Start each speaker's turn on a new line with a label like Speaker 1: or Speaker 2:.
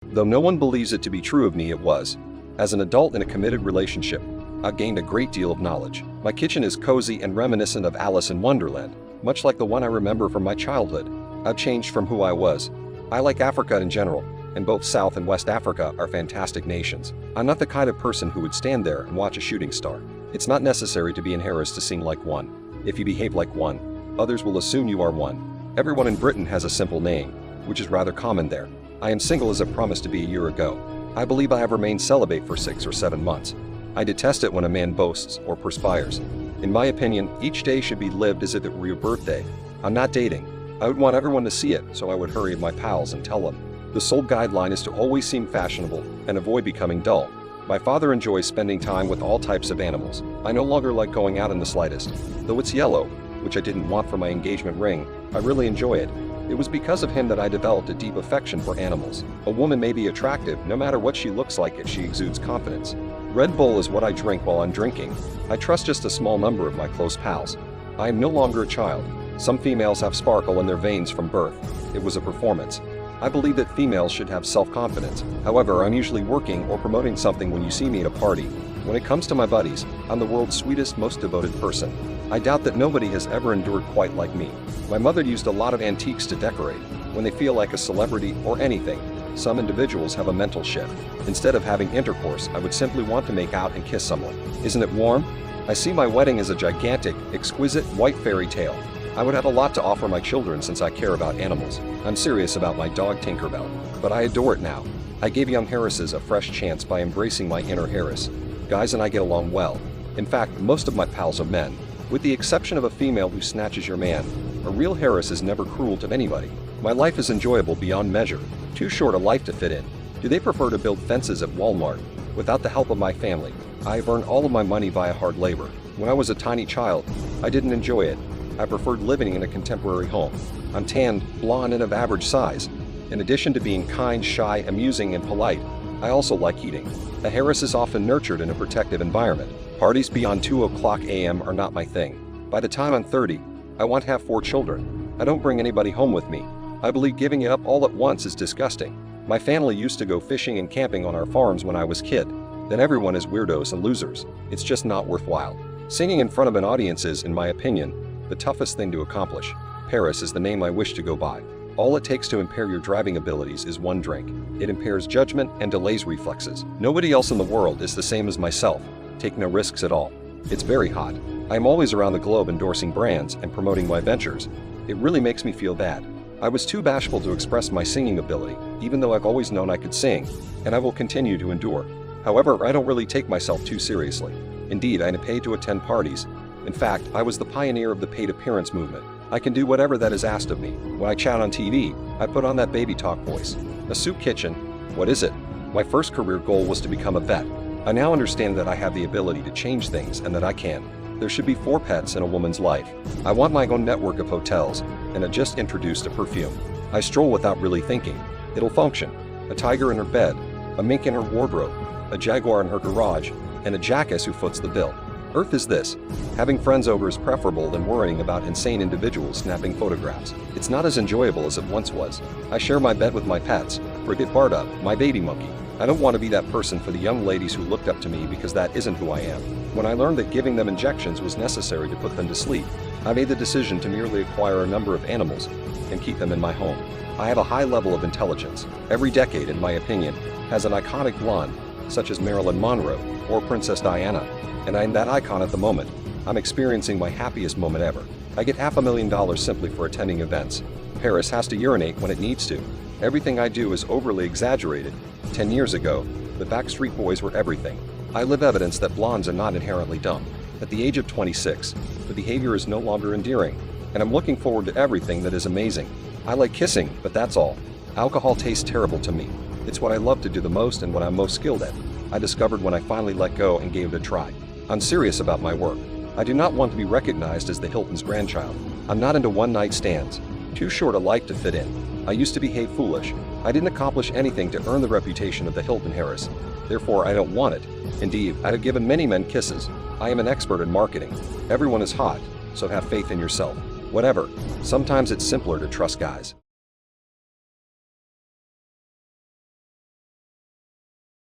Speaker 1: Though no one believes it to be true of me, it was. As an adult in a committed relationship, I've gained a great deal of knowledge. My kitchen is cozy and reminiscent of Alice in Wonderland, much like the one I remember from my childhood. I've changed from who I was. I like Africa in general, and both South and West Africa are fantastic nations. I'm not the kind of person who would stand there and watch a shooting star. It's not necessary to be in Harris to seem like one. If you behave like one, others will assume you are one. Everyone in Britain has a simple name, which is rather common there. I am single as I promised to be a year ago. I believe I have remained celibate for 6 or 7 months. I detest it when a man boasts or perspires. In my opinion, each day should be lived as if it were your birthday. I'm not dating. I would want everyone to see it, so I would hurry my pals and tell them. The sole guideline is to always seem fashionable and avoid becoming dull. My father enjoys spending time with all types of animals. I no longer like going out in the slightest. Though it's yellow, which I didn't want for my engagement ring, I really enjoy it. It was because of him that I developed a deep affection for animals. A woman may be attractive no matter what she looks like if she exudes confidence. Red Bull is what I drink while I'm drinking. I trust just a small number of my close pals. I am no longer a child. Some females have sparkle in their veins from birth. It was a performance. I believe that females should have self-confidence. However, I'm usually working or promoting something when you see me at a party. When it comes to my buddies, I'm the world's sweetest, most devoted person. I doubt that nobody has ever endured quite like me. My mother used a lot of antiques to decorate. When they feel like a celebrity or anything, some individuals have a mental shift. Instead of having intercourse, I would simply want to make out and kiss someone. Isn't it warm? I see my wedding as a gigantic, exquisite white fairy tale. I would have a lot to offer my children since I care about animals. I'm serious about my dog Tinkerbell, but I adore it now. I gave young Harrises a fresh chance by embracing my inner Harris. Guys and I get along well. In fact, most of my pals are men. With the exception of a female who snatches your man, a real Harris is never cruel to anybody. My life is enjoyable beyond measure. Too short a life to fit in. Do they prefer to build fences at Walmart? Without the help of my family, I have earned all of my money via hard labor. When I was a tiny child, I didn't enjoy it. I preferred living in a contemporary home. I'm tanned, blonde, and of average size. In addition to being kind, shy, amusing, and polite, I also like eating. A Harris is often nurtured in a protective environment. Parties beyond 2 o'clock a.m. are not my thing. By the time I'm 30, I want to have 4 children. I don't bring anybody home with me. I believe giving it up all at once is disgusting. My family used to go fishing and camping on our farms when I was a kid. Then everyone is weirdos and losers. It's just not worthwhile. Singing in front of an audience is, in my opinion, the toughest thing to accomplish. Paris is the name I wish to go by. All it takes to impair your driving abilities is one drink. It impairs judgment and delays reflexes. Nobody else in the world is the same as myself. Take no risks at all. It's very hot. I am always around the globe endorsing brands and promoting my ventures. It really makes me feel bad. I was too bashful to express my singing ability, even though I've always known I could sing, and I will continue to endure. However, I don't really take myself too seriously. Indeed, I pay to attend parties. In fact, I was the pioneer of the paid appearance movement. I can do whatever that is asked of me. When I chat on TV, I put on that baby talk voice. A soup kitchen? What is it? My first career goal was to become a vet. I now understand that I have the ability to change things and that I can. There should be 4 pets in a woman's life. I want my own network of hotels, and I just introduced a perfume. I stroll without really thinking. It'll function. A tiger in her bed, a mink in her wardrobe, a jaguar in her garage, and a jackass who foots the bill. Earth is this. Having friends over is preferable than worrying about insane individuals snapping photographs. It's not as enjoyable as it once was. I share my bed with my pets. Forget Barda, my baby monkey. I don't want to be that person for the young ladies who looked up to me because that isn't who I am. When I learned that giving them injections was necessary to put them to sleep, I made the decision to merely acquire a number of animals and keep them in my home. I have a high level of intelligence. Every decade, in my opinion, has an iconic blonde, such as Marilyn Monroe or Princess Diana, and I'm that icon at the moment. I'm experiencing my happiest moment ever. I get $500,000 simply for attending events. Paris has to urinate when it needs to. Everything I do is overly exaggerated. 10 years ago, the Backstreet Boys were everything. I live evidence that blondes are not inherently dumb. At the age of 26, the behavior is no longer endearing, and I'm looking forward to everything that is amazing. I like kissing, but that's all. Alcohol tastes terrible to me. It's what I love to do the most and what I'm most skilled at. I discovered when I finally let go and gave it a try. I'm serious about my work. I do not want to be recognized as the Hilton's grandchild. I'm not into one-night stands. Too short a life to fit in. I used to behave foolish. I didn't accomplish anything to earn the reputation of the Hilton Harris. Therefore, I don't want it. Indeed, I'd have given many men kisses. I am an expert in marketing. Everyone is hot, so have faith in yourself. Whatever. Sometimes it's simpler to trust guys.